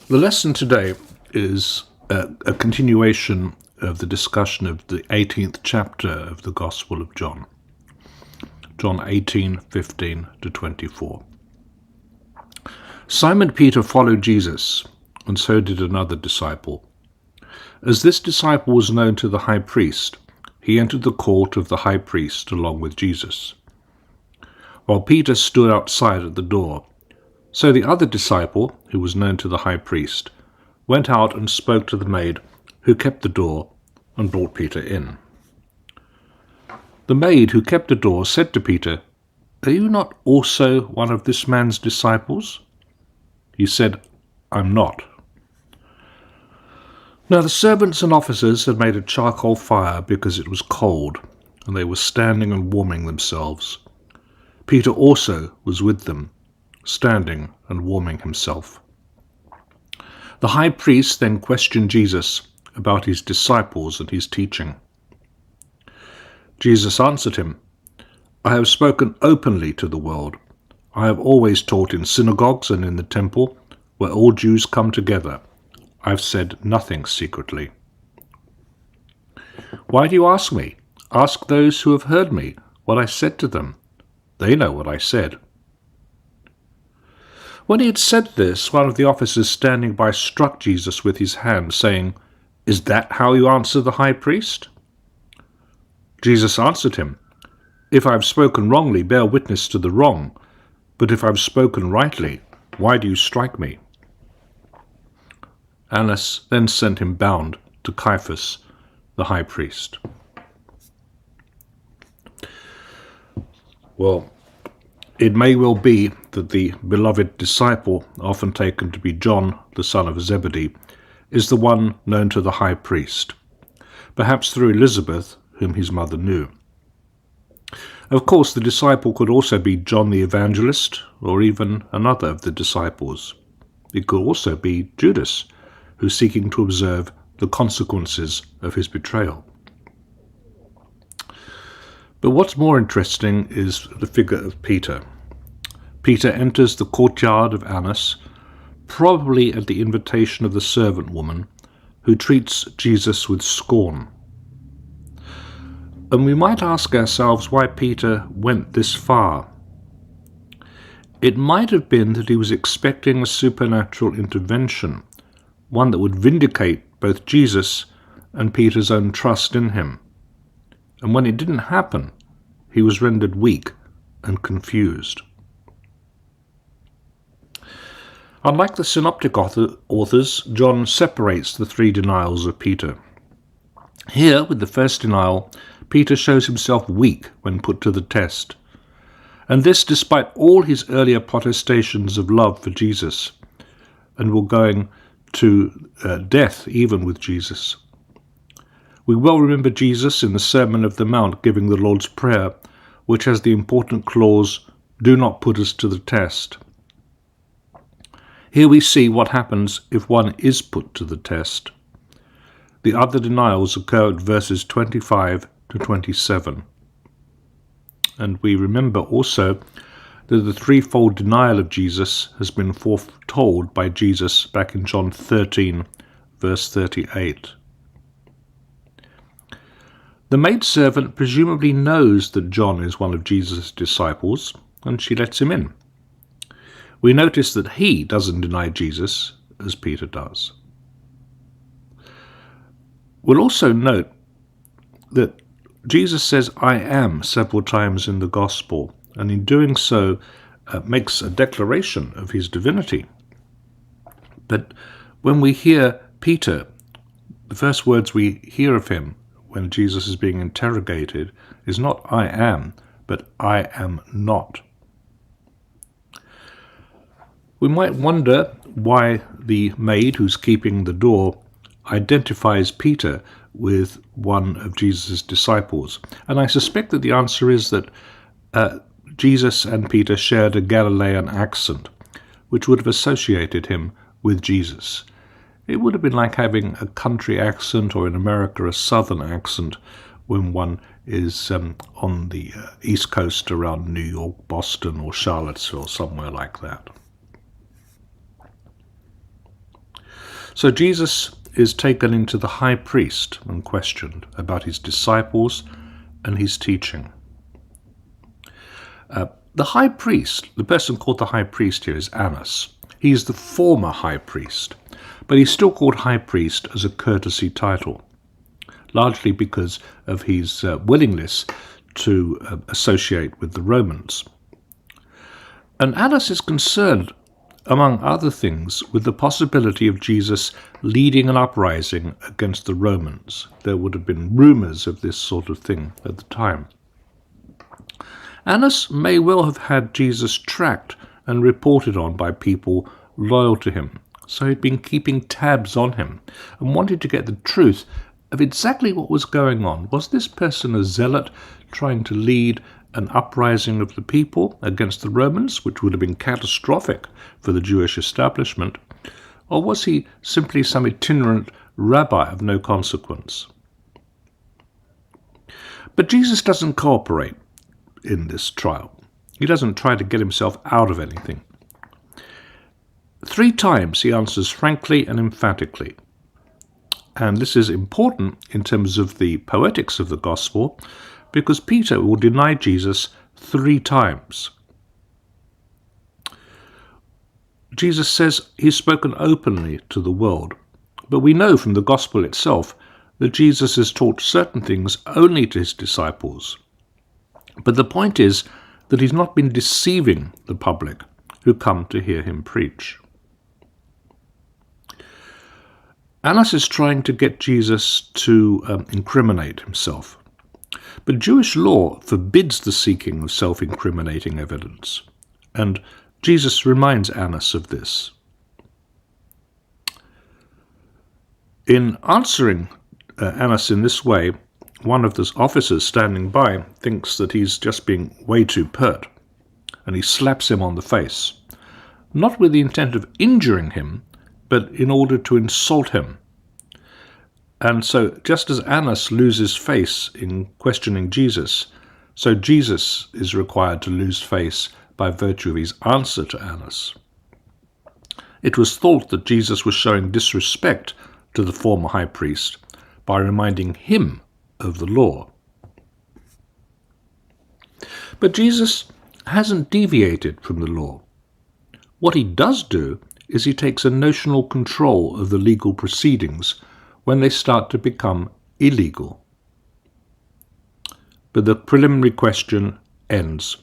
The lesson today is a continuation of the discussion of the 18th chapter of the Gospel of John. John 18:15 to 24. Simon Peter followed Jesus, and so did another disciple. As this disciple was known to the high priest, he entered the court of the high priest along with Jesus, while Peter stood outside at the door. So the other disciple, who was known to the high priest, went out and spoke to the maid who kept the door and brought Peter in. The maid who kept the door said to Peter, "Are you not also one of this man's disciples?" He said, "I'm not." Now the servants and officers had made a charcoal fire because it was cold, and they were standing and warming themselves. Peter also was with them, standing and warming himself. The high priest then questioned Jesus about his disciples and his teaching. Jesus answered him, "I have spoken openly to the world. I have always taught in synagogues and in the temple, where all Jews come together. I've said nothing secretly. Why do you ask me? Ask those who have heard me what I said to them. They know what I said." When he had said this, one of the officers standing by struck Jesus with his hand, saying, "Is that how you answer the high priest?" Jesus answered him, "If I have spoken wrongly, bear witness to the wrong. But if I have spoken rightly, why do you strike me?" Annas then sent him bound to Caiaphas, the high priest. Well, it may well be that the beloved disciple, often taken to be John, the son of Zebedee, is the one known to the high priest, perhaps through Elizabeth, whom his mother knew. Of course, the disciple could also be John the Evangelist, or even another of the disciples. It could also be Judas, who's seeking to observe the consequences of his betrayal. But what's more interesting is the figure of Peter. Peter enters the courtyard of Annas, probably at the invitation of the servant woman, who treats Jesus with scorn. And we might ask ourselves why Peter went this far. It might have been that he was expecting a supernatural intervention, one that would vindicate both Jesus and Peter's own trust in him. And when it didn't happen, he was rendered weak and confused. Unlike the synoptic authors, John separates the three denials of Peter. Here, with the first denial, Peter shows himself weak when put to the test, and this despite all his earlier protestations of love for Jesus, and were going to death even with Jesus. We well remember Jesus in the Sermon of the Mount giving the Lord's Prayer, which has the important clause, "Do not put us to the test." Here we see what happens if one is put to the test. The other denials occur at verses 25 to 27. And we remember also that the threefold denial of Jesus has been foretold by Jesus back in John 13, verse 38. The maidservant presumably knows that John is one of Jesus' disciples, and she lets him in. We notice that he doesn't deny Jesus as Peter does. We'll also note that Jesus says, "I am," several times in the Gospel, and in doing so makes a declaration of his divinity. But when we hear Peter, the first words we hear of him when Jesus is being interrogated is not "I am," but "I am not." We might wonder why the maid who's keeping the door identifies Peter with one of Jesus' disciples. And I suspect that the answer is that Jesus and Peter shared a Galilean accent, which would have associated him with Jesus. It would have been like having a country accent, or in America a southern accent, when one is on the East Coast around New York, Boston, or Charlottesville, somewhere like that. So Jesus is taken into the high priest and questioned about his disciples and his teaching. The high priest, the person called the high priest here, is Annas. He is the former high priest, but he's still called high priest as a courtesy title, largely because of his willingness to associate with the Romans. And Annas is concerned, among other things, with the possibility of Jesus leading an uprising against the Romans. There would have been rumors of this sort of thing at the time. Annas may well have had Jesus tracked and reported on by people loyal to him, so he'd been keeping tabs on him and wanted to get the truth of exactly what was going on. Was this person a zealot trying to lead an uprising of the people against the Romans, which would have been catastrophic for the Jewish establishment, or was he simply some itinerant rabbi of no consequence? But Jesus doesn't cooperate in this trial. He doesn't try to get himself out of anything. 3 times he answers frankly and emphatically. And this is important in terms of the poetics of the gospel, because Peter will deny Jesus 3 times. Jesus says he's spoken openly to the world, but we know from the gospel itself that Jesus has taught certain things only to his disciples. But the point is that he's not been deceiving the public who come to hear him preach. Annas is trying to get Jesus to incriminate himself. But Jewish law forbids the seeking of self-incriminating evidence, and Jesus reminds Annas of this. In answering Annas in this way, one of the officers standing by thinks that he's just being way too pert, and he slaps him on the face, not with the intent of injuring him, but in order to insult him. And so, just as Annas loses face in questioning Jesus, so Jesus is required to lose face by virtue of his answer to Annas. It was thought that Jesus was showing disrespect to the former high priest by reminding him of the law. But Jesus hasn't deviated from the law. What he does do is he takes a notional control of the legal proceedings when they start to become illegal. But the preliminary question ends,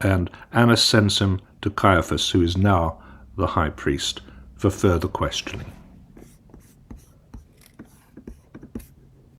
and Annas sends him to Caiaphas, who is now the high priest, for further questioning.